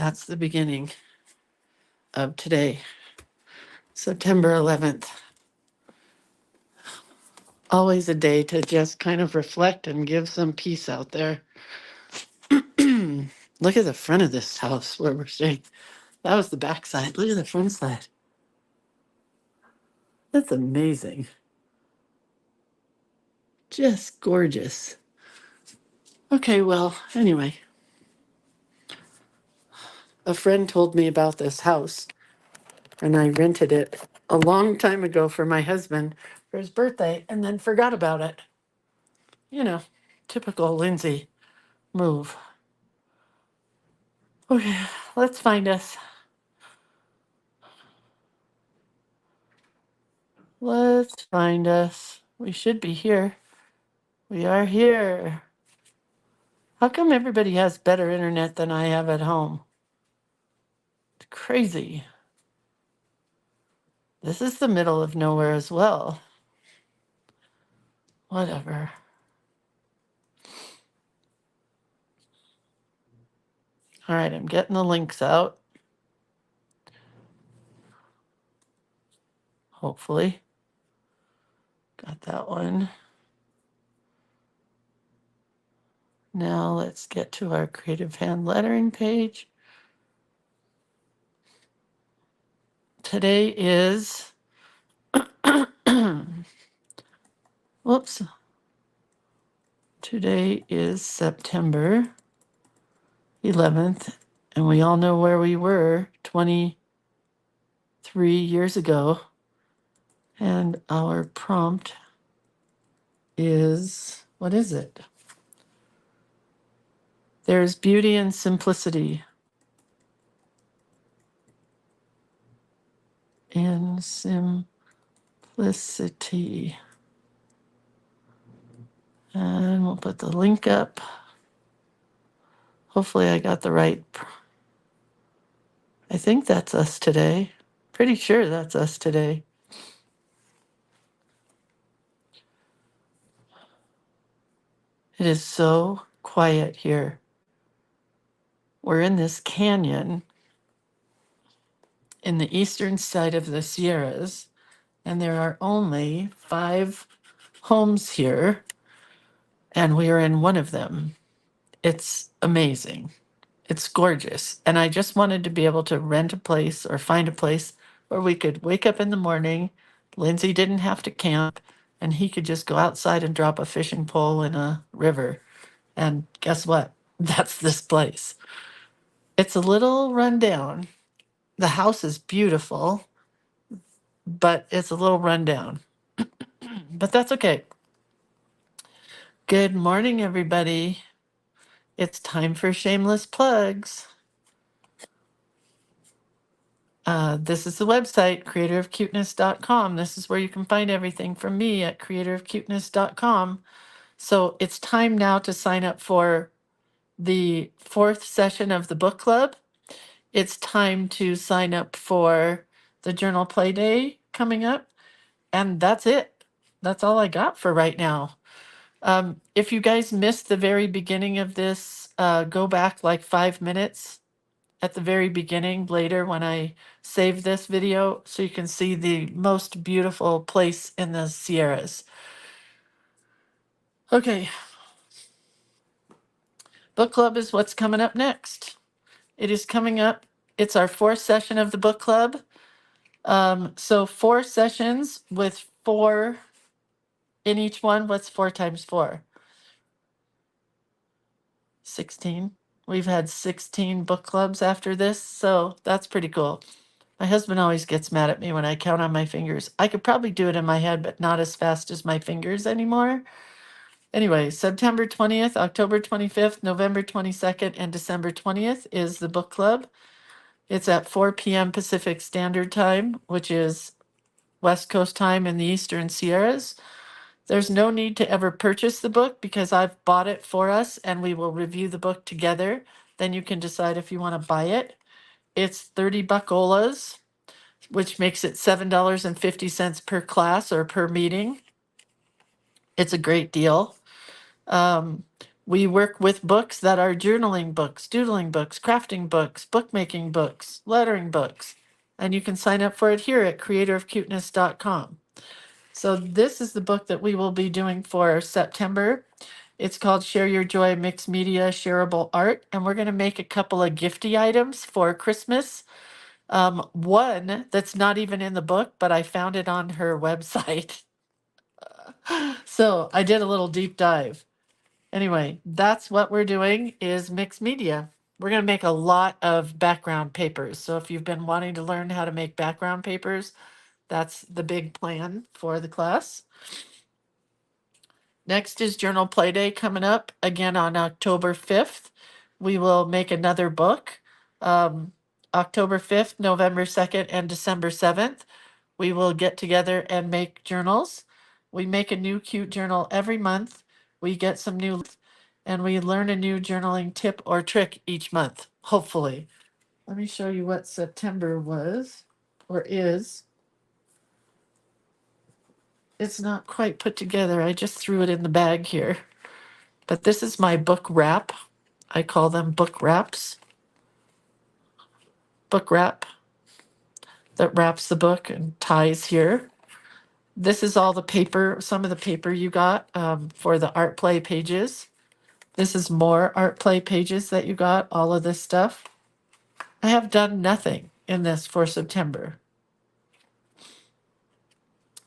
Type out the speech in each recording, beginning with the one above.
That's the beginning of today, September 11th. Always a day to just kind of reflect and give some peace out there. Look at the front of this house where we're staying. That was the back side. Look at the front side. That's amazing. Just gorgeous. Okay, well, anyway, a friend told me about this house and I rented it a long time ago for my husband for his birthday and then forgot about it. You know, typical Lindsay move. Okay, let's find us. Let's find us. We should be here. We are here. How come everybody has better internet than I have at home? It's crazy. This is the middle of nowhere as well. Whatever. All right, I'm getting the links out. Hopefully. Got that one. Now let's get to our creative hand lettering page. Today is, whoops. Today is September 11th, and we all know where we were 23 years ago. And our prompt is, what is it? There's beauty in simplicity. In simplicity. And we'll put the link up. Hopefully I got the right. I think that's us today. Pretty sure that's us today. It is so quiet here. We're in this canyon in the eastern side of the Sierras, and there are only 5 homes here, and we are in one of them. It's amazing. It's gorgeous. And I just wanted to be able to rent a place or find a place where we could wake up in the morning. Lindsay didn't have to camp, and he could just go outside and drop a fishing pole in a river. And guess what? That's this place. It's a little rundown. The house is beautiful, but it's a little rundown. But that's okay. Good morning, everybody. It's time for shameless plugs. This is the website, creatorofcuteness.com. This is where you can find everything from me at creatorofcuteness.com. So it's time now to sign up for the 4th session of the book club. It's time to sign up for the journal play day coming up. And that's it. That's all I got for right now. If you guys missed the very beginning of this, go back like 5 minutes at the very beginning later when I save this video so you can see the most beautiful place in the Sierras. Okay. Book club is what's coming up next. It is coming up. It's our 4th session of the book club. So 4 sessions with 4 in each one. What's 4 times 4? 16. We've had 16 book clubs after this, so that's pretty cool. My husband always gets mad at me when I count on my fingers. I could probably do it in my head, but not as fast as my fingers anymore. Anyway, September 20th, October 25th, November 22nd, and December 20th is the book club. It's at 4 p.m. Pacific Standard Time, which is West Coast time in the Eastern Sierras. There's no need to ever purchase the book because I've bought it for us and we will review the book together. Then you can decide if you want to buy it. It's 30 buckolas, which makes it $7.50 per class or per meeting. It's a great deal. We work with books that are journaling books, doodling books, crafting books, bookmaking books, lettering books. And you can sign up for it here at creatorofcuteness.com. So this is the book that we will be doing for September. It's called Share Your Joy Mixed Media Shareable Art. And we're going to make a couple of gifty items for Christmas. One that's not even in the book, but I found it on her website. So I did a little deep dive. Anyway, that's what we're doing is mixed media. We're going to make a lot of background papers. So if you've been wanting to learn how to make background papers, that's the big plan for the class. Next is Journal Play Day coming up again on October 5th. We will make another book. October 5th, November 2nd, and December 7th. We will get together and make journals. We make a new cute journal every month. We get some new, and we learn a new journaling tip or trick each month, hopefully. Let me show you what September was or is. It's not quite put together. I just threw it in the bag here. But this is my book wrap. I call them book wraps. Book wrap that wraps the book and ties here. This is all the paper, some of the paper you got for the art play pages. This is more art play pages that you got, all of this stuff. I have done nothing in this for September.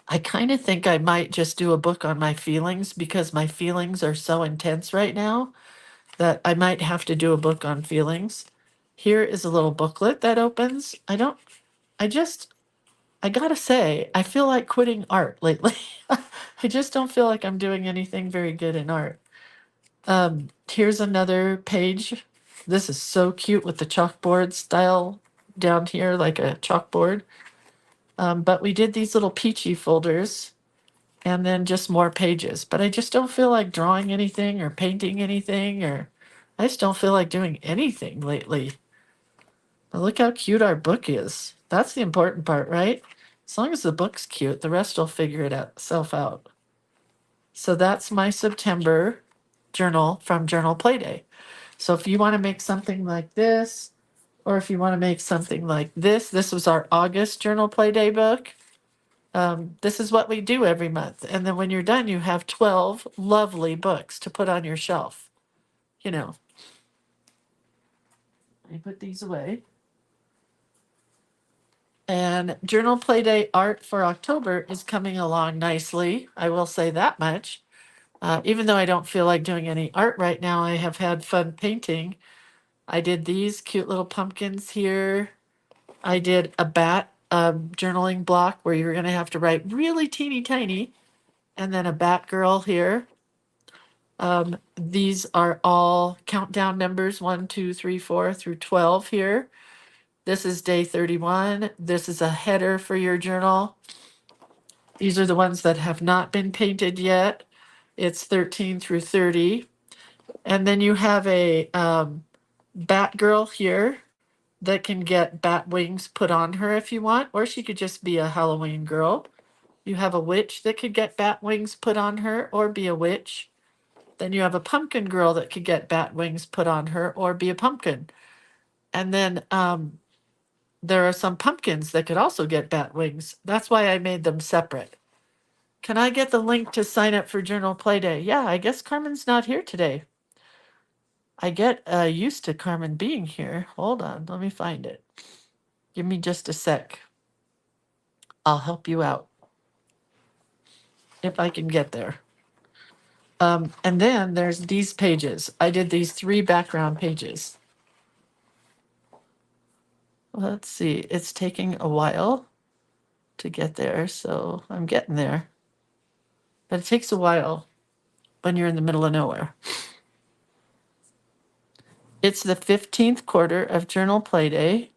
I kind of think I might just do a book on my feelings because my feelings are so intense right now that I might have to do a book on feelings. Here is a little booklet that opens. I gotta say, I feel like quitting art lately. I just don't feel like I'm doing anything very good in art. Here's another page. This is so cute with the chalkboard style down here, like a chalkboard. But we did these little peachy folders and then just more pages. But I just don't feel like drawing anything or painting anything, or I just don't feel like doing anything lately. But look how cute our book is. That's the important part, right? As long as the book's cute, the rest will figure itself out. So that's my September journal from Journal Playday. So if you want to make something like this, or if you want to make something like this was our August Journal Playday book. This is what we do every month. And then when you're done, you have 12 lovely books to put on your shelf. You know, I put these away. And Journal Playday art for October is coming along nicely. I will say that much. Even though I don't feel like doing any art right now, I have had fun painting. I did these cute little pumpkins here. I did a bat journaling block where you're going to have to write really teeny tiny, and then a bat girl here. These are all countdown numbers 1, 2, 3, 4 through 12 here. This is day 31. This is a header for your journal. These are the ones that have not been painted yet. It's 13 through 30. And then you have a bat girl here that can get bat wings put on her if you want, or she could just be a Halloween girl. You have a witch that could get bat wings put on her or be a witch. Then you have a pumpkin girl that could get bat wings put on her or be a pumpkin. And then there are some pumpkins that could also get bat wings. That's why I made them separate. Can I get the link to sign up for Journal Playday? Yeah, I guess Carmen's not here today. I get used to Carmen being here. Hold on, let me find it. Give me just a sec. I'll help you out if I can get there. And then there's these pages. I did these 3 background pages. Let's see, it's taking a while to get there, so I'm getting there. But it takes a while when you're in the middle of nowhere. It's the 15th quarter of Journal Playday.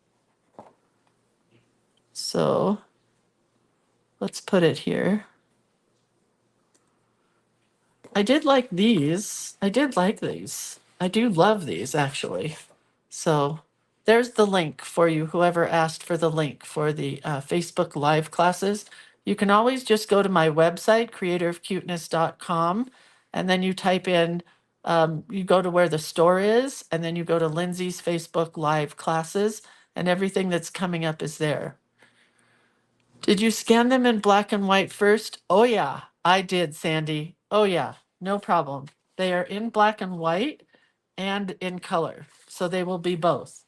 So let's put it here. I did like these. I did like these. I do love these, actually. So there's the link for you, whoever asked for the link for the Facebook Live classes. You can always just go to my website, creatorofcuteness.com, and then you type in You go to where the store is, and then you go to Lindsay's Facebook Live classes, and everything that's coming up is there. Did you scan them in black and white first? Oh, yeah, I did, Sandy. Oh, yeah, no problem. They are in black and white and in color, so they will be both.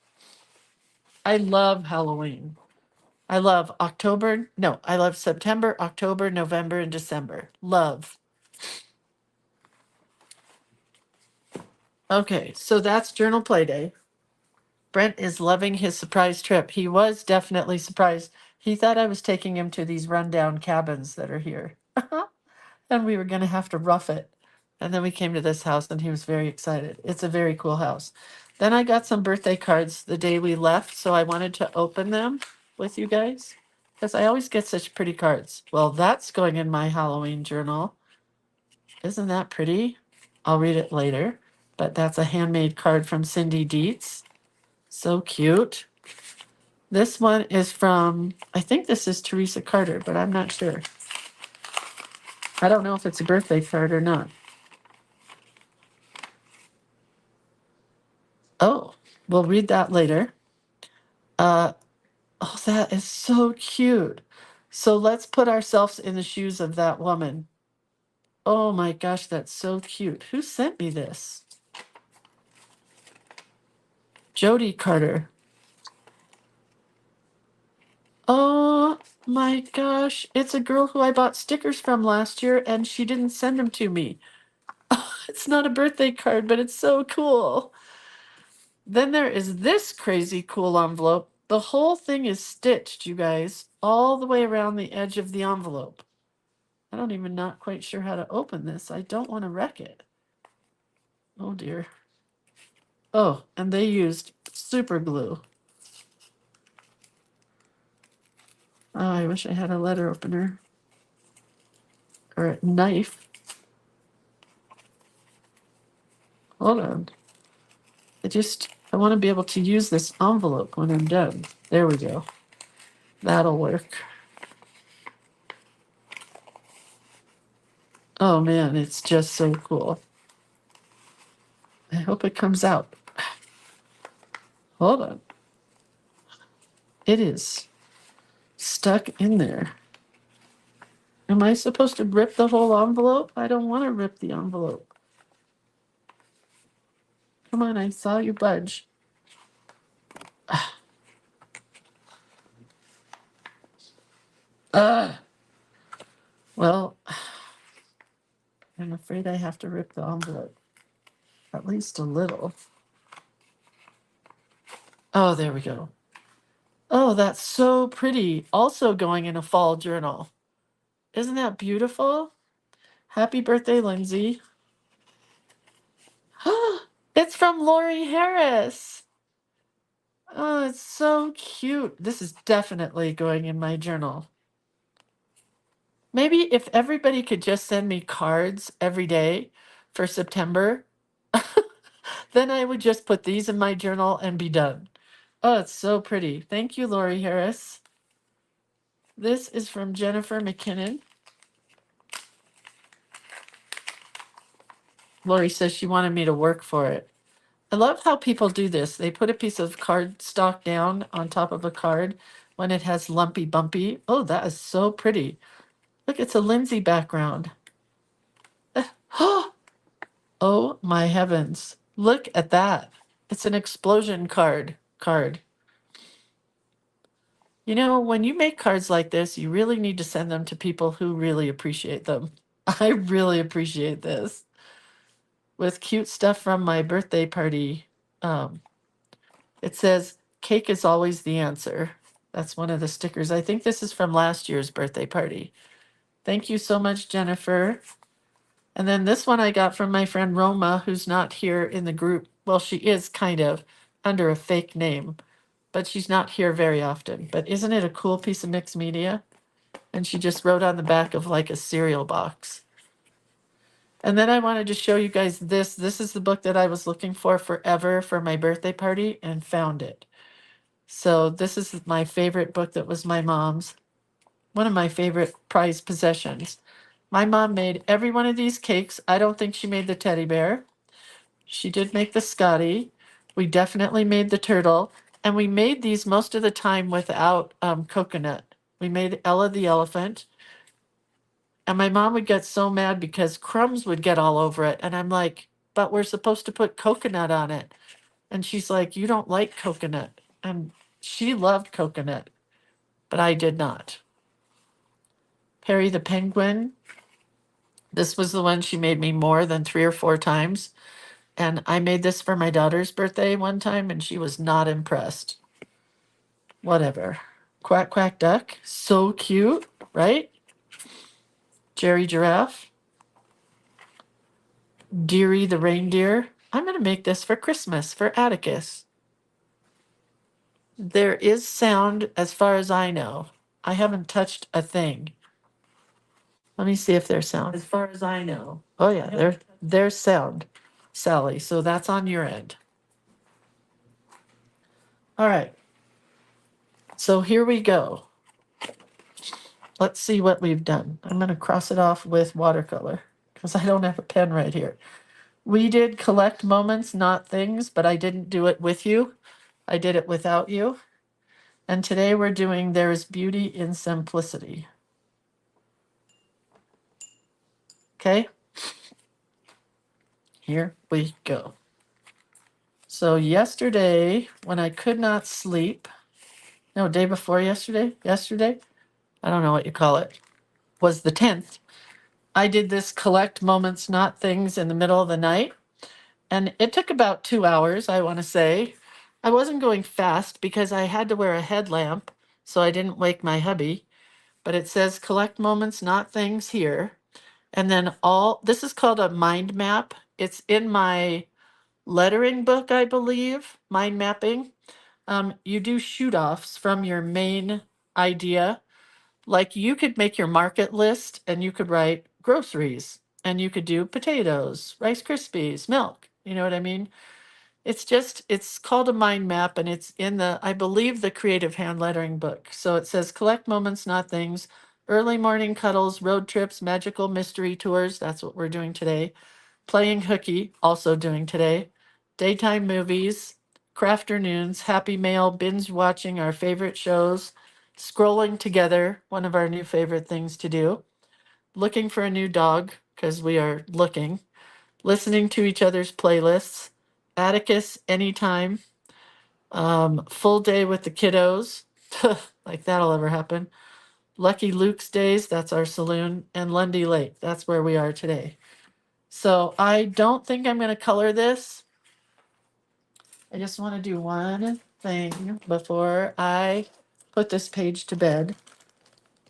I love Halloween. I love October. No, I love September, October, November, and December. Love. Okay, so that's Journal Play Day. Brent is loving his surprise trip. He was definitely surprised. He thought I was taking him to these rundown cabins that are here. And we were going to have to rough it. And then we came to this house and he was very excited. It's a very cool house. Then I got some birthday cards the day we left, so I wanted to open them with you guys because I always get such pretty cards. Well, that's going in my Halloween journal. Isn't that pretty? I'll read it later, but that's a handmade card from Cindy Dietz. So cute. This one is from, I think this is Teresa Carter, but I'm not sure. I don't know if it's a birthday card or not. Oh, we'll read that later. Oh, that is so cute. So let's put ourselves in the shoes of that woman. Oh my gosh, that's so cute. Who sent me this? Jody Carter. Oh my gosh, it's a girl who I bought stickers from last year and she didn't send them to me. It's not a birthday card, but it's so cool. Then there is this crazy cool envelope. The whole thing is stitched, you guys, all the way around the edge of the envelope. I don't even not quite sure how to open this. I don't want to wreck it. Oh dear. Oh, and they used super glue. Oh, I wish I had a letter opener or a knife. Hold on. I want to be able to use this envelope when I'm done. There we go. That'll work. Oh man, it's just so cool. I hope it comes out. Hold on. It is stuck in there. Am I supposed to rip the whole envelope? I don't want to rip the envelope. Come on, I saw you budge. Well, I'm afraid I have to rip the envelope. At least a little. Oh, there we go. Oh, that's so pretty. Also going in a fall journal. Isn't that beautiful? Happy birthday, Lindsay. It's from Lori Harris. Oh, it's so cute. This is definitely going in my journal. Maybe if everybody could just send me cards every day for September, then I would just put these in my journal and be done. Oh, it's so pretty. Thank you, Lori Harris. This is from Jennifer McKinnon. Lori says she wanted me to work for it. I love how people do this. They put a piece of cardstock down on top of a card when it has lumpy bumpy. Oh, that is so pretty. Look, it's a Lindsay background. Oh my heavens. Look at that. It's an explosion card. You know, when you make cards like this, you really need to send them to people who really appreciate them. I really appreciate this. With cute stuff from my birthday party. It says, cake is always the answer. That's one of the stickers. I think this is from last year's birthday party. Thank you so much, Jennifer. And then this one I got from my friend Roma, who's not here in the group. Well, she is kind of under a fake name, but she's not here very often. But isn't it a cool piece of mixed media? And she just wrote on the back of like a cereal box. And then I wanted to show you guys this. This is the book that I was looking for forever for my birthday party and found it. So this is my favorite book that was my mom's. One of my favorite prized possessions. My mom made every one of these cakes. I don't think she made the teddy bear, She did make the Scotty. We definitely made the turtle. And we made these most of the time without coconut. We made Ella the elephant. And my mom would get so mad because crumbs would get all over it. And I'm like, but we're supposed to put coconut on it. And she's like, you don't like coconut. And she loved coconut, but I did not. Perry the penguin. This was the one she made me more than 3 or 4 times. And I made this for my daughter's birthday one time, and she was not impressed. Whatever. Quack, quack, duck. So cute, right? Jerry giraffe. Deary the reindeer. I'm going to make this for Christmas for Atticus. There is sound as far as I know. I haven't touched a thing. Let me see if there's sound. As far as I know. Oh yeah, there's sound, Sally. So that's on your end. All right. So here we go. Let's see what we've done. I'm going to cross it off with watercolor because I don't have a pen right here. We did collect moments, not things, but I didn't do it with you. I did it without you. And today we're doing There is Beauty in Simplicity. Okay? Here we go. So yesterday, when I could not sleep, no, day before yesterday, I don't know what you call it, was the 10th. I did this collect moments, not things in the middle of the night. And it took about 2 hours, I want to say. I wasn't going fast because I had to wear a headlamp, so I didn't wake my hubby. But it says collect moments, not things here. And then this is called a mind map. It's in my lettering book, I believe, mind mapping. You do shoot offs from your main idea. Like you could make your market list and you could write groceries and you could do potatoes, Rice Krispies, milk. You know what I mean? It's called a mind map and it's in I believe, the creative hand lettering book. So it says collect moments, not things, early morning cuddles, road trips, magical mystery tours. That's what we're doing today. Playing hooky, also doing today. Daytime movies, crafternoons, happy mail, binge watching our favorite shows, scrolling together, one of our new favorite things to do, looking for a new dog, because we are looking, listening to each other's playlists, Atticus anytime, full day with the kiddos, like that'll ever happen. Lucky Luke's days, that's our saloon, and Lundy Lake, that's where we are today. So I don't think I'm going to color this. I just want to do one thing before I put this page to bed.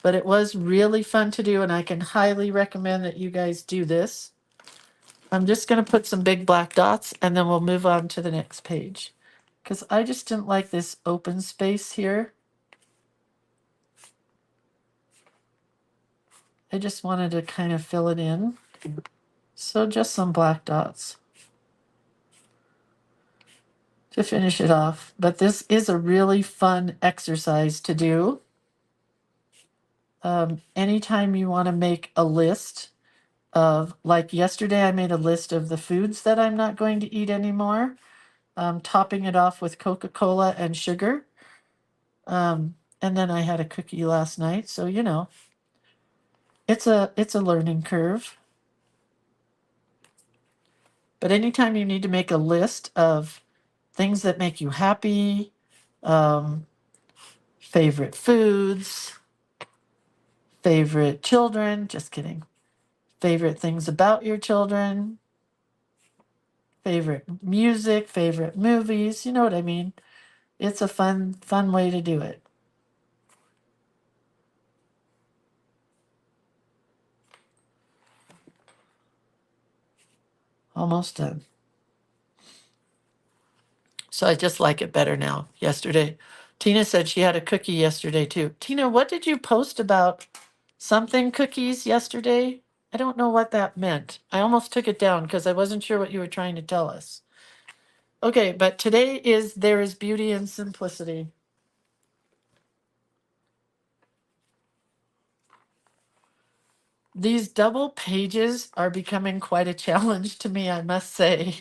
But it was really fun to do, and I can highly recommend that you guys do this. I'm just going to put some big black dots, and then we'll move on to the next page. Because I just didn't like this open space here. I just wanted to kind of fill it in. So just some black dots to finish it off. But this is a really fun exercise to do. Anytime you want to make a list of, like yesterday, I made a list of the foods that I'm not going to eat anymore, topping it off with Coca-Cola and sugar. And then I had a cookie last night. So, it's a learning curve. But anytime you need to make a list of things that make you happy, favorite foods, favorite children, just kidding, favorite things about your children, favorite music, favorite movies, you know what I mean? It's a fun way to do it. Almost done. So I just like it better now. Yesterday, Tina said she had a cookie yesterday too. Tina, what did you post about something cookies yesterday? I don't know what that meant. I almost took it down because I wasn't sure what you were trying to tell us. Okay, but today is There is Beauty in Simplicity. These double pages are becoming quite a challenge to me, I must say.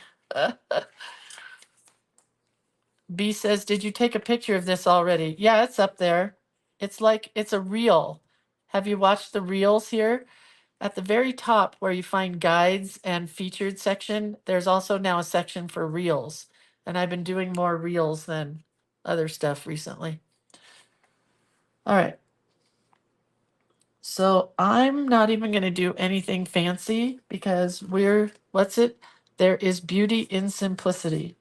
B says, did you take a picture of this already? Yeah, it's up there. It's like, it's a reel. Have you watched the reels here? At the very top where you find guides and featured section, there's also now a section for reels. And I've been doing more reels than other stuff recently. All right. So I'm not even going to do anything fancy because what's it? There is beauty in simplicity.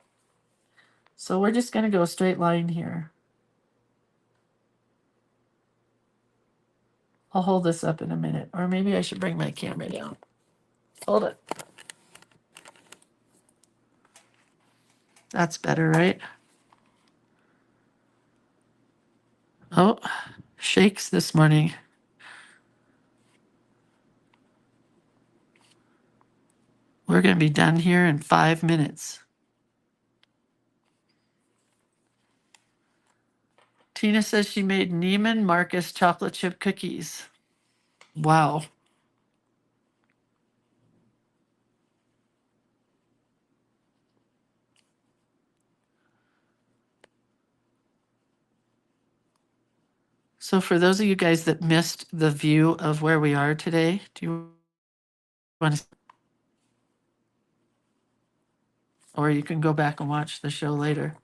So we're just going to go a straight line here. I'll hold this up in a minute, or maybe I should bring my camera down. Hold it. That's better, right? Oh, shakes this morning. We're going to be done here in 5 minutes. Tina says she made Neiman Marcus chocolate chip cookies. Wow. So for those of you guys that missed the view of where we are today, do you want to, or you can go back and watch the show later.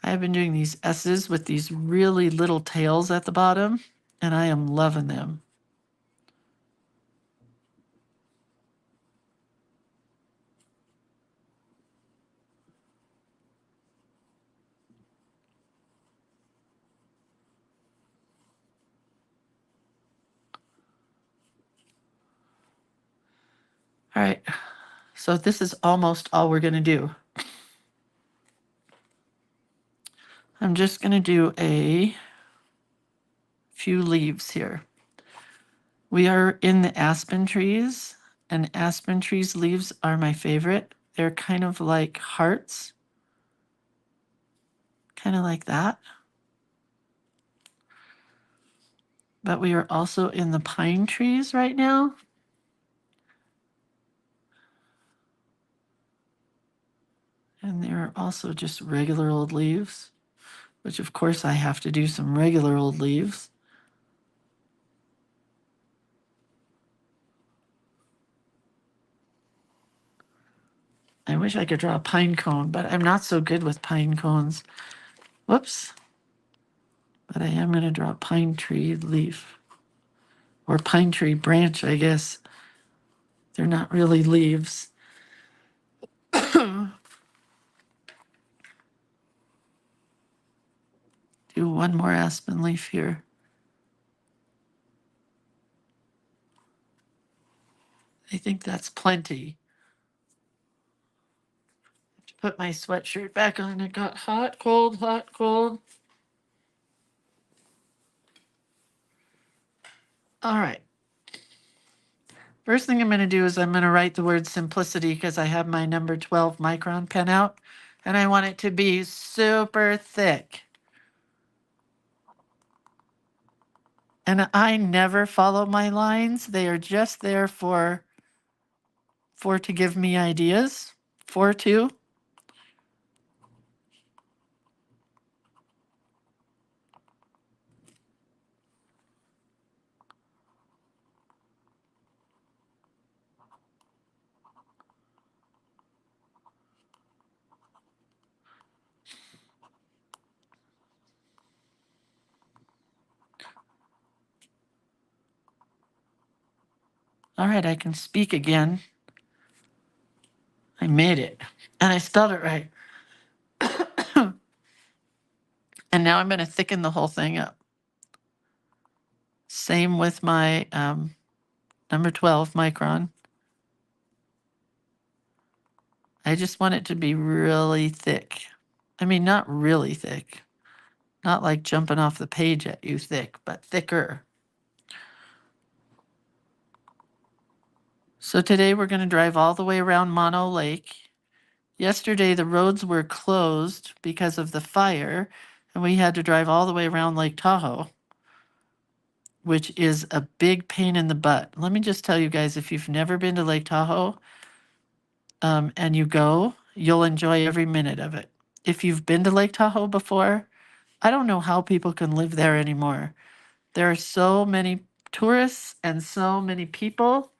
I've been doing these S's with these really little tails at the bottom, and I am loving them. All right, so this is almost all we're going to do. I'm just going to do a few leaves here. We are in the aspen trees, and aspen trees leaves are my favorite. They're kind of like hearts, kind of like that. But we are also in the pine trees right now. And there are also just regular old leaves, which of course I have to do some regular old leaves. I wish I could draw a pine cone, but I'm not so good with pine cones. Whoops. But I am going to draw a pine tree leaf. Or pine tree branch, I guess. They're not really leaves. Do one more aspen leaf here. I think that's plenty. Put my sweatshirt back on. It got hot, cold, hot, cold. All right. First thing I'm going to do is I'm going to write the word simplicity because I have my number 12 micron pen out and I want it to be super thick. And I never follow my lines. They are just there for to give me ideas, for to. All right, I can speak again. I made it. And I spelled it right. And now I'm going to thicken the whole thing up. Same with my number 12 micron. I just want it to be really thick. I mean, not really thick. Not like jumping off the page at you thick, but thicker. So today we're going to drive all the way around Mono Lake. Yesterday the roads were closed because of the fire, and we had to drive all the way around Lake Tahoe. which is a big pain in the butt. Let me just tell you guys, if you've never been to Lake Tahoe, and you go, you'll enjoy every minute of it. If you've been to Lake Tahoe before, I don't know how people can live there anymore. There are so many tourists and so many people,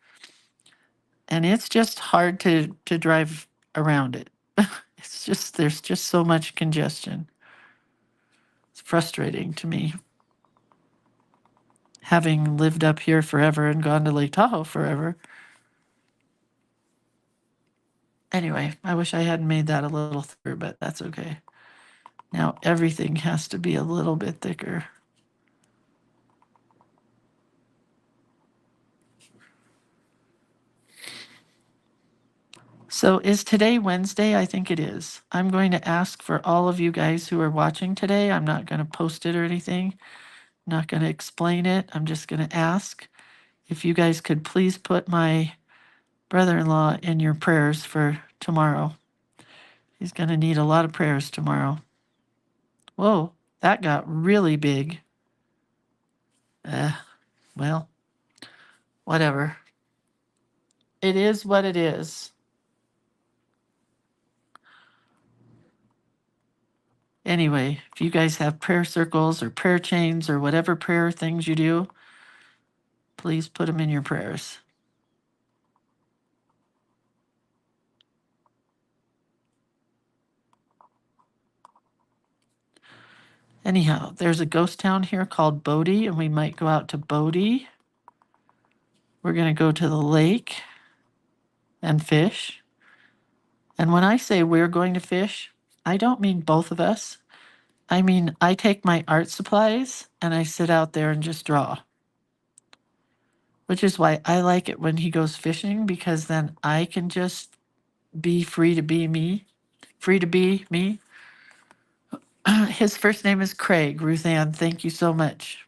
and it's just hard to drive around it. It's just there's just so much congestion. It's frustrating to me, having lived up here forever and gone to Lake Tahoe forever. Anyway, I wish I hadn't made that a little thicker, but that's okay. Now everything has to be a little bit thicker. So is today Wednesday? I think it is. I'm going to ask for all of you guys who are watching today. I'm not going to post it or anything. I'm not going to explain it. I'm just going to ask if you guys could please put my brother-in-law in your prayers for tomorrow. He's going to need a lot of prayers tomorrow. Whoa, that got really big. Well, whatever. It is what it is. Anyway, if you guys have prayer circles or prayer chains or whatever prayer things you do, please put them in your prayers. Anyhow, there's a ghost town here called Bodie, and we might go out to Bodie. We're going to go to the lake and fish. And when I say we're going to fish, I don't mean both of us. I mean, I take my art supplies and I sit out there and just draw. Which is why I like it when he goes fishing, because then I can just be free to be me. Free to be me. His first name is Craig. Ruth Ann, thank you so much.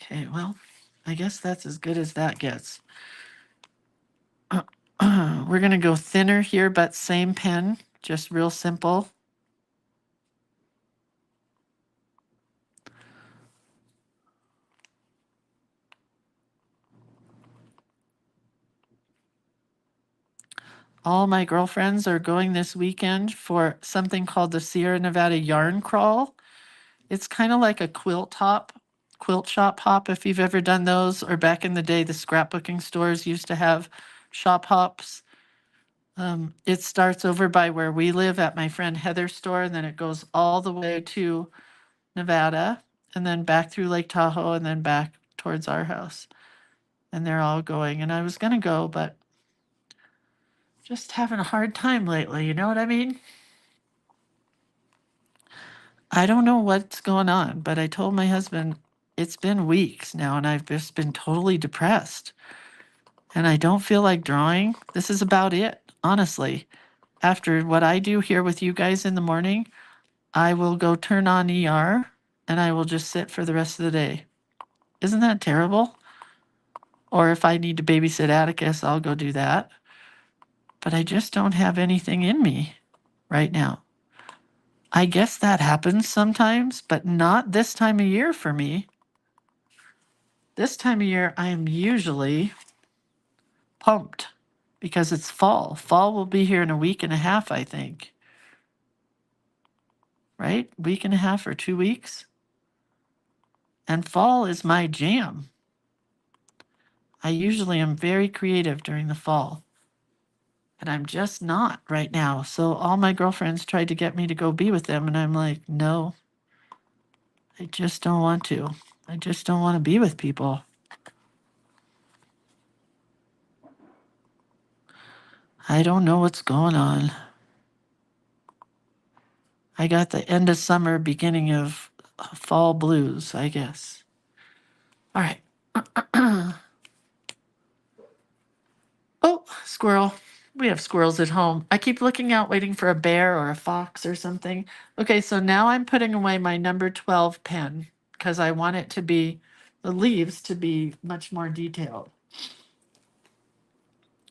Okay, well, I guess that's as good as that gets. We're going to go thinner here, but same pen, just real simple. All my girlfriends are going this weekend for something called the Sierra Nevada Yarn Crawl. It's kind of like a quilt shop hop, if you've ever done those, or back in the day, the scrapbooking stores used to have shop hops. It starts over by where we live at my friend Heather's store, and then it goes all the way to Nevada, and then back through Lake Tahoe, and then back towards our house. And they're all going, and I was going to go, but just having a hard time lately, you know what I mean? I don't know what's going on, but I told my husband it's been weeks now and I've just been totally depressed. And I don't feel like drawing. This is about it, honestly. After what I do here with you guys in the morning, I will go turn on ER and I will just sit for the rest of the day. Isn't that terrible? Or if I need to babysit Atticus, I'll go do that. But I just don't have anything in me right now. I guess that happens sometimes, but not this time of year for me. This time of year, I am usually pumped because it's fall. Fall will be here in a week and a half, I think. Right? Week and a half or 2 weeks. And fall is my jam. I usually am very creative during the fall. And I'm just not right now. So all my girlfriends tried to get me to go be with them. And I'm like, no, I just don't want to. I just don't want to be with people. I don't know what's going on. I got the end of summer, beginning of fall blues, I guess. All right. Oh, squirrel. We have squirrels at home. I keep looking out, waiting for a bear or a fox or something. Okay, so now I'm putting away my number 12 pen because I want it to be, the leaves to be much more detailed.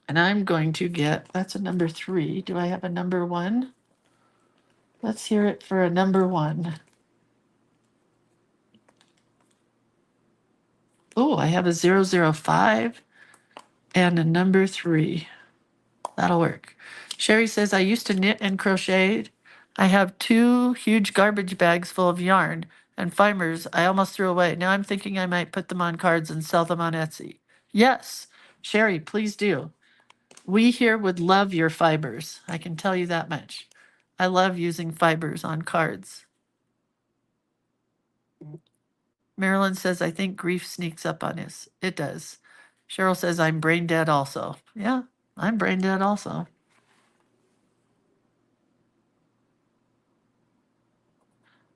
And I'm going to get, that's a number 3. Do I have a number 1? Let's hear it for a number 1. Oh, I have a 005 and a number 3. That'll work. Sherry says, I used to knit and crochet. I have 2 huge garbage bags full of yarn and fibers I almost threw away. Now I'm thinking I might put them on cards and sell them on Etsy. Yes, Sherry, please do. We here would love your fibers. I can tell you that much. I love using fibers on cards. Marilyn says, I think grief sneaks up on us. It does. Cheryl says, I'm brain dead also. Yeah, I'm brain dead also.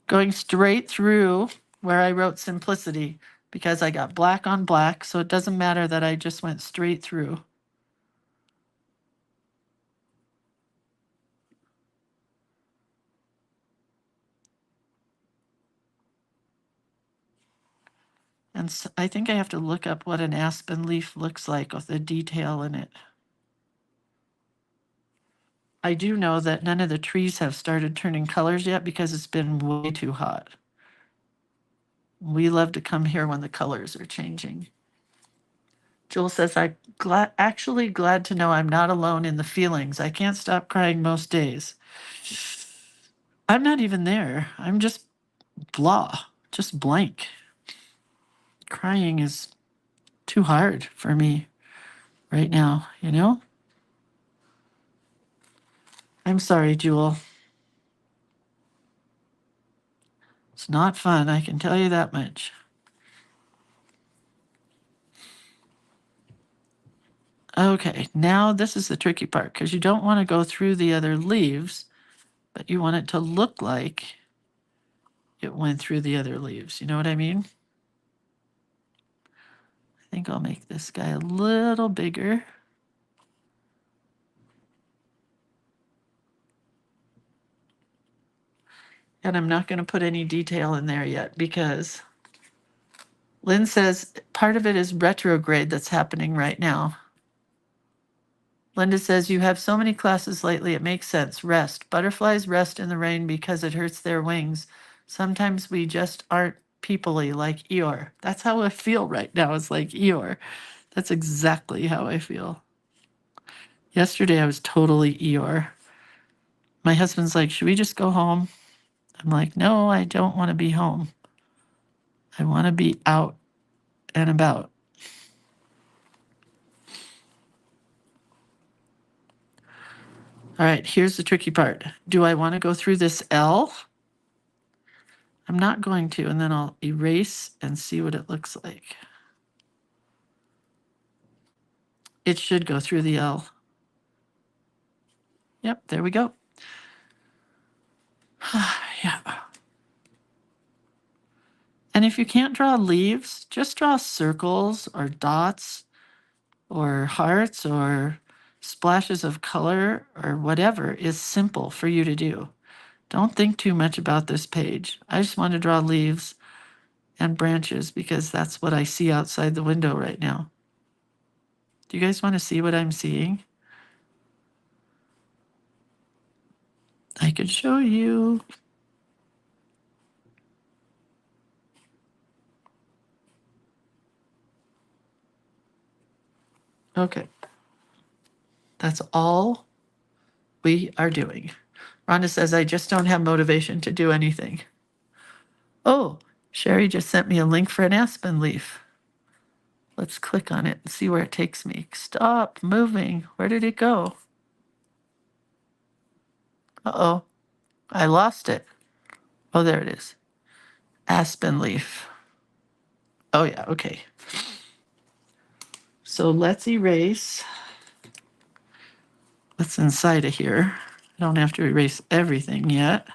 Going straight through where I wrote simplicity because I got black on black, so it doesn't matter that I just went straight through. And so I think I have to look up what an aspen leaf looks like with the detail in it. I do know that none of the trees have started turning colors yet because it's been way too hot. We love to come here when the colors are changing. Jewel says, I'm actually glad to know I'm not alone in the feelings. I can't stop crying most days. I'm not even there. I'm just blah, just blank. Crying is too hard for me right now, you know? I'm sorry, Jewel. It's not fun, I can tell you that much. Okay, now this is the tricky part because you don't want to go through the other leaves, but you want it to look like it went through the other leaves. You know what I mean? I think I'll make this guy a little bigger. And I'm not going to put any detail in there yet because Lynn says part of it is retrograde that's happening right now. Linda says, you have so many classes lately, it makes sense. Rest. Butterflies rest in the rain because it hurts their wings. Sometimes we just aren't people-y like Eeyore. That's how I feel right now. It's like Eeyore. That's exactly how I feel. Yesterday, I was totally Eeyore. My husband's like, should we just go home? I'm like, no, I don't want to be home. I want to be out and about. All right, here's the tricky part. Do I want to go through this L? I'm not going to, and then I'll erase and see what it looks like. It should go through the L. Yep, there we go. Yeah. And if you can't draw leaves, just draw circles or dots or hearts or splashes of color or whatever is simple for you to do. Don't think too much about this page. I just want to draw leaves and branches because that's what I see outside the window right now. Do you guys want to see what I'm seeing? I could show you. Okay. That's all we are doing. Rhonda says, I just don't have motivation to do anything. Oh, Sherry just sent me a link for an aspen leaf. Let's click on it and see where it takes me. Stop moving. Where did it go? Uh-oh, I lost it. Oh, there it is. Aspen leaf. Oh yeah, okay. So let's erase what's inside of here. I don't have to erase everything yet.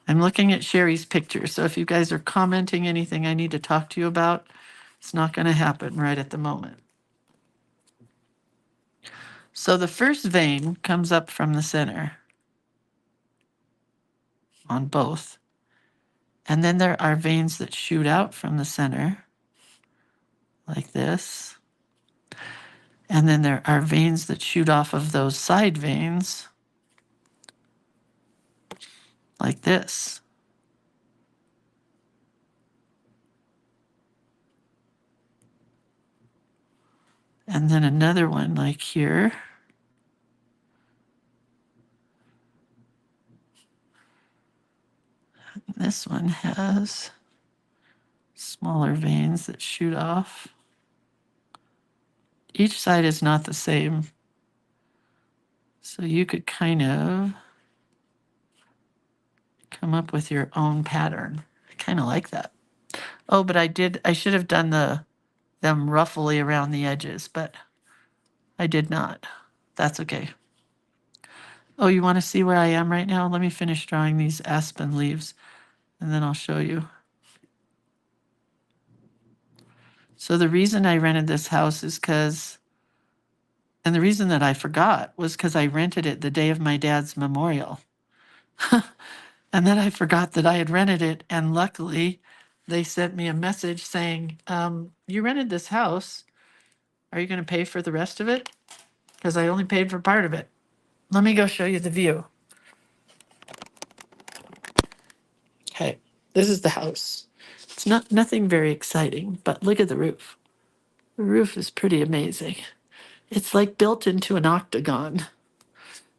I'm looking at Sherry's picture, so if you guys are commenting anything I need to talk to you about, it's not going to happen right at the moment. So the first vein comes up from the center on both. And then there are veins that shoot out from the center, like this. And then there are veins that shoot off of those side veins, like this. And then another one like here. This one has smaller veins that shoot off. Each side is not the same. So you could kind of come up with your own pattern. I kind of like that. Oh, but I should have done them ruffly around the edges, but I did not. That's okay. Oh, you want to see where I am right now? Let me finish drawing these aspen leaves and then I'll show you. So the reason I rented this house is and the reason that I forgot was because I rented it the day of my dad's memorial. And then I forgot that I had rented it. And luckily, they sent me a message saying, you rented this house. Are you going to pay for the rest of it? Because I only paid for part of it. Let me go show you the view. Okay, this is the house. It's nothing very exciting, but look at the roof. The roof is pretty amazing. It's like built into an octagon,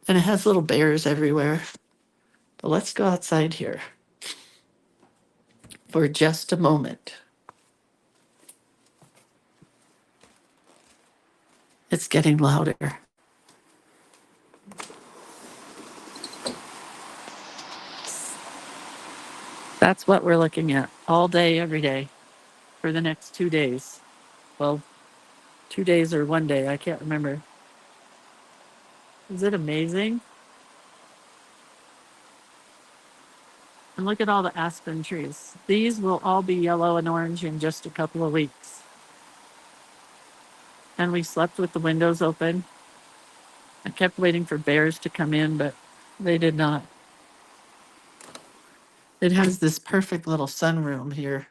and it has little bears everywhere. But let's go outside here for just a moment. It's getting louder. That's what we're looking at all day, every day for the next 2 days. Well, 2 days or 1 day, I can't remember. Is it amazing? And look at all the aspen trees. These will all be yellow and orange in just a couple of weeks. And we slept with the windows open. I kept waiting for bears to come in, but they did not. It has this perfect little sunroom here.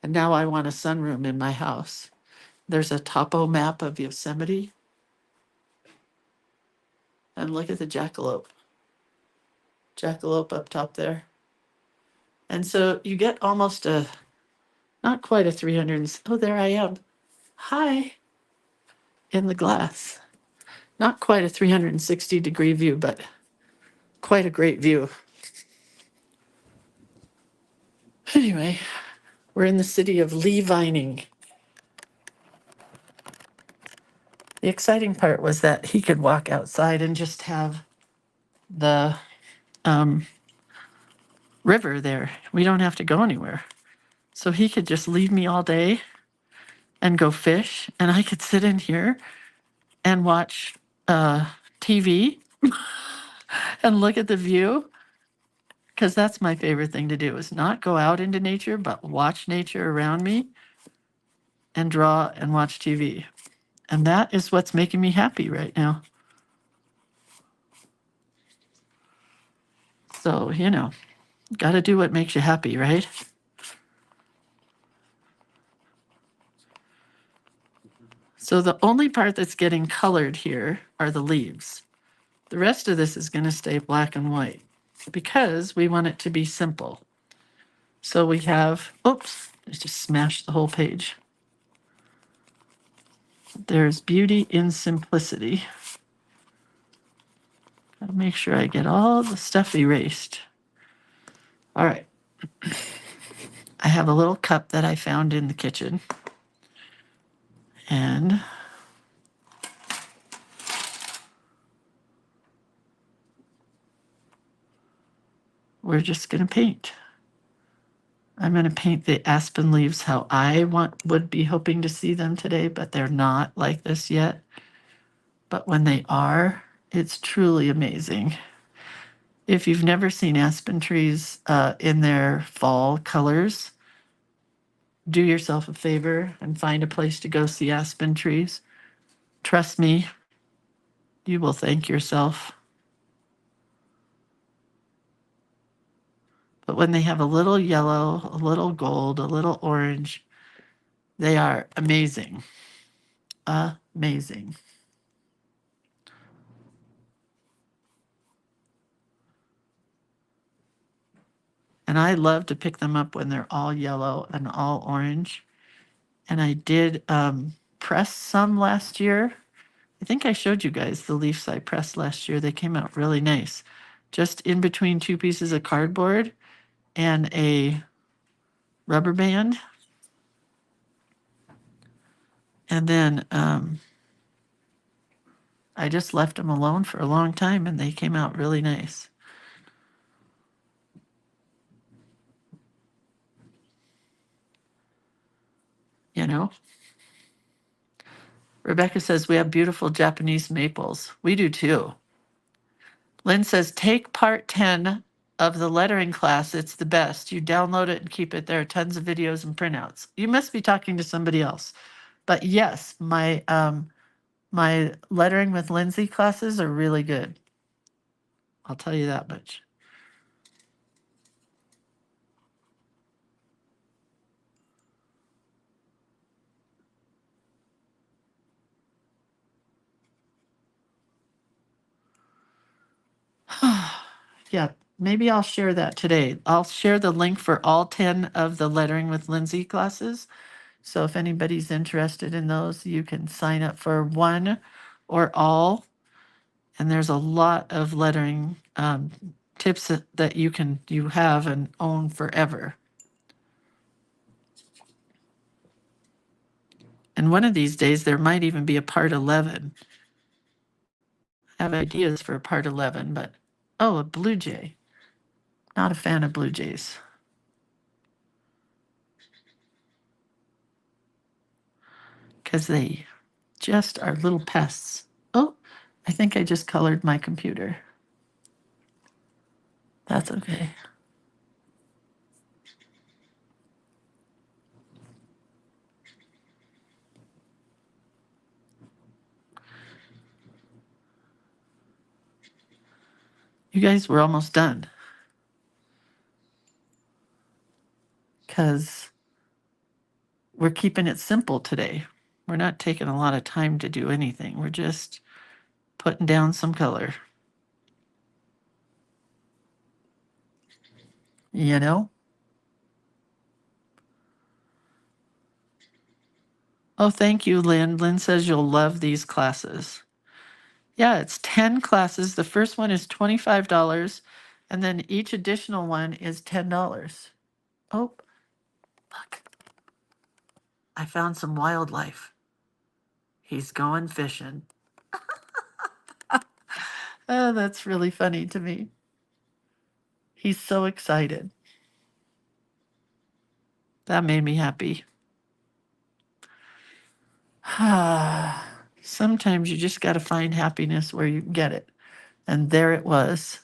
And now I want a sunroom in my house. There's a topo map of Yosemite. And look at the jackalope. Jackalope up top there. And so you get almost not quite a 300, oh, there I am. Hi, in the glass. Not quite a 360-degree view, but quite a great view. Anyway, we're in the city of Lee Vining. The exciting part was that he could walk outside and just have the river there. We don't have to go anywhere. So he could just leave me all day and go fish, and I could sit in here and watch TV and look at the view, because that's my favorite thing to do, is not go out into nature, but watch nature around me and draw and watch TV. And that is what's making me happy right now. So, got to do what makes you happy, right? So the only part that's getting colored here are the leaves. The rest of this is going to stay black and white because we want it to be simple. So we have, oops, I just smashed the whole page. There's beauty in simplicity. Gotta make sure I get all the stuff erased. All right. I have a little cup that I found in the kitchen. And we're just going to paint. I'm going to paint the aspen leaves how I would be hoping to see them today, but they're not like this yet. But when they are, it's truly amazing. If you've never seen aspen trees in their fall colors, do yourself a favor and find a place to go see aspen trees. Trust me, you will thank yourself. But when they have a little yellow, a little gold, a little orange, they are amazing. Amazing. And I love to pick them up when they're all yellow and all orange. And I did press some last year. I think I showed you guys the leaves I pressed last year. They came out really nice. Just in between two pieces of cardboard and a rubber band. And then I just left them alone for a long time and they came out really nice. You know? Rebecca says we have beautiful Japanese maples. We do too. Lynn says take part 10 of the lettering class. It's the best. You download it and keep it. There are tons of videos and printouts. You must be talking to somebody else. But yes, my lettering with Lindsay classes are really good. I'll tell you that much. Yeah, maybe I'll share that today. I'll share the link for all 10 of the lettering with Lindsay classes. So if anybody's interested in those, you can sign up for one or all. And there's a lot of lettering tips that you have and own forever. And one of these days, there might even be a part 11. I have ideas for a part 11, but oh, a blue jay. Not a fan of blue jays. Because they just are little pests. Oh, I think I just colored my computer. That's okay. You guys, we're almost done. Because we're keeping it simple today. We're not taking a lot of time to do anything. We're just putting down some color. You know? Oh, thank you, Lynn. Lynn says you'll love these classes. Yeah, it's 10 classes. The first one is $25, and then each additional one is $10. Oh, look. I found some wildlife. He's going fishing. Oh, that's really funny to me. He's so excited. That made me happy. Sometimes you just got to find happiness where you can get it. And there it was.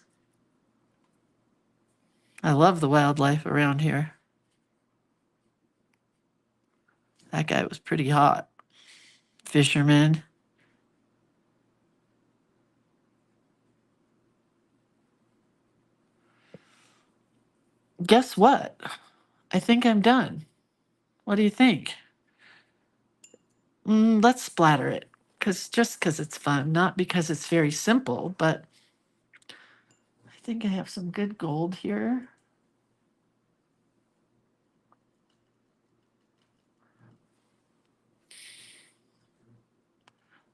I love the wildlife around here. That guy was pretty hot. Fisherman. Guess what? I think I'm done. What do you think? Let's splatter it. Just because it's fun, not because it's very simple, but I think I have some good gold here.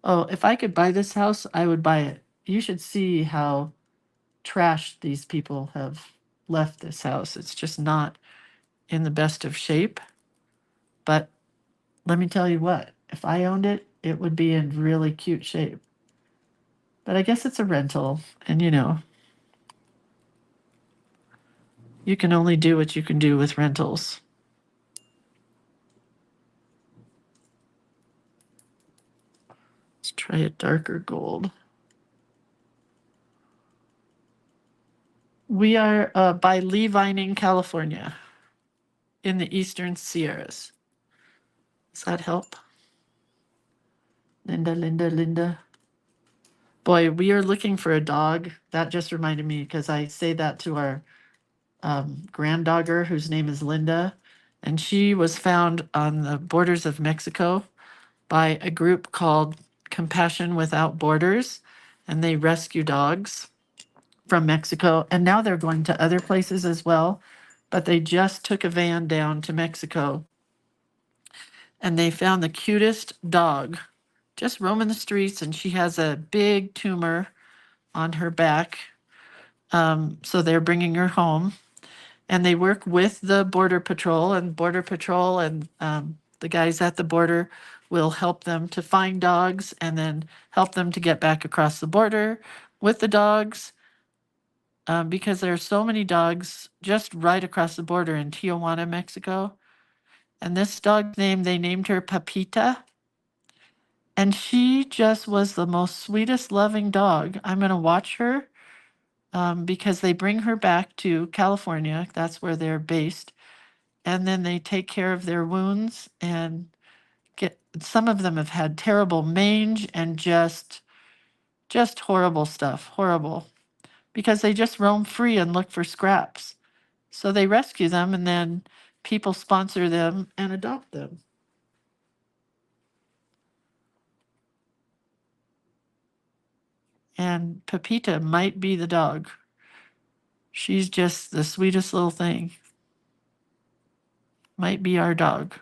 Oh, if I could buy this house, I would buy it. You should see how trashed these people have left this house. It's just not in the best of shape. But let me tell you what, if I owned it, it would be in really cute shape. But I guess it's a rental, and you can only do what you can do with rentals. Let's try a darker gold. We are by Lee Vining, California, in the Eastern Sierras. Does that help? Linda. Boy, we are looking for a dog. That just reminded me because I say that to our grand dogger whose name is Linda. And she was found on the borders of Mexico by a group called Compassion Without Borders. And they rescue dogs from Mexico. And now they're going to other places as well. but they just took a van down to Mexico and they found the cutest dog just roaming the streets, and she has a big tumor on her back. So they're bringing her home, and they work with the Border Patrol, and the guys at the border will help them to find dogs and then help them to get back across the border with the dogs, because there are so many dogs just right across the border in Tijuana, Mexico. And this dog's name, they named her Pepita. And she just was the most sweetest, loving dog. I'm going to watch her because they bring her back to California. That's where they're based. And then they take care of their wounds and get, some of them have had terrible mange and just horrible stuff, horrible, because they just roam free and look for scraps. So they rescue them, and then people sponsor them and adopt them. And Pepita might be the dog. She's just the sweetest little thing. Might be our dog.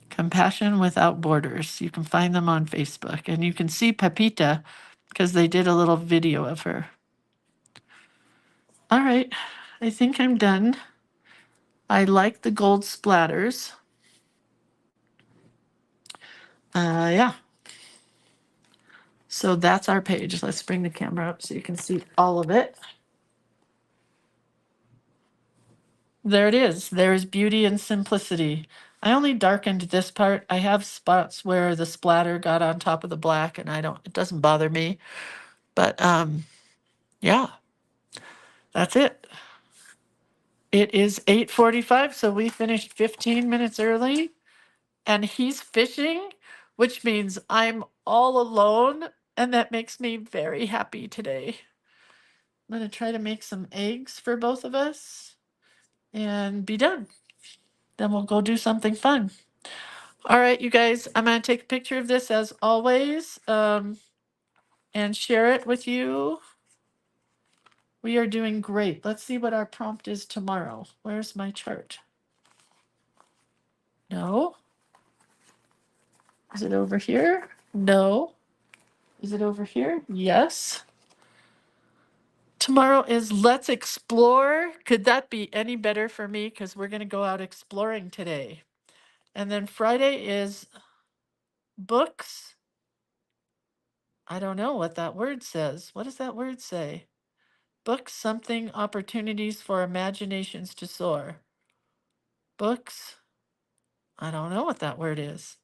Compassion Without Borders. You can find them on Facebook, and you can see Pepita because they did a little video of her. All right, I think I'm done. I like the gold splatters. Yeah. So that's our page. Let's bring the camera up so you can see all of it. There it is. There's beauty and simplicity. I only darkened this part. I have spots where the splatter got on top of the black, and it doesn't bother me. But yeah, that's it. It is 8:45, so we finished 15 minutes early, and he's fishing, which means I'm all alone, and that makes me very happy today. I'm going to try to make some eggs for both of us and be done. Then we'll go do something fun. All right, you guys, I'm going to take a picture of this as always, and share it with you. We are doing great. Let's see what our prompt is tomorrow. Where's my chart? No. Is it over here? No. Is it over here? Yes. Tomorrow is Let's Explore. Could that be any better for me? Because we're going to go out exploring today. And then Friday is books. I don't know what that word says. What does that word say? Books, something, opportunities for imaginations to soar. Books. I don't know what that word is,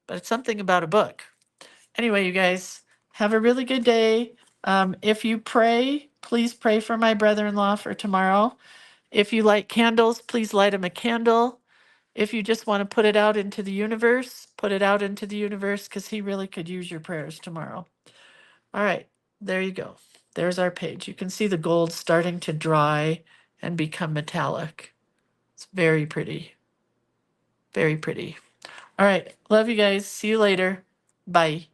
but it's something about a book. Anyway, you guys, have a really good day. If you pray, please pray for my brother-in-law for tomorrow. If you light candles, please light him a candle. If you just want to put it out into the universe, put it out into the universe, because he really could use your prayers tomorrow. All right, there you go. There's our page. You can see the gold starting to dry and become metallic. It's very pretty. Very pretty. All right, love you guys. See you later. Bye.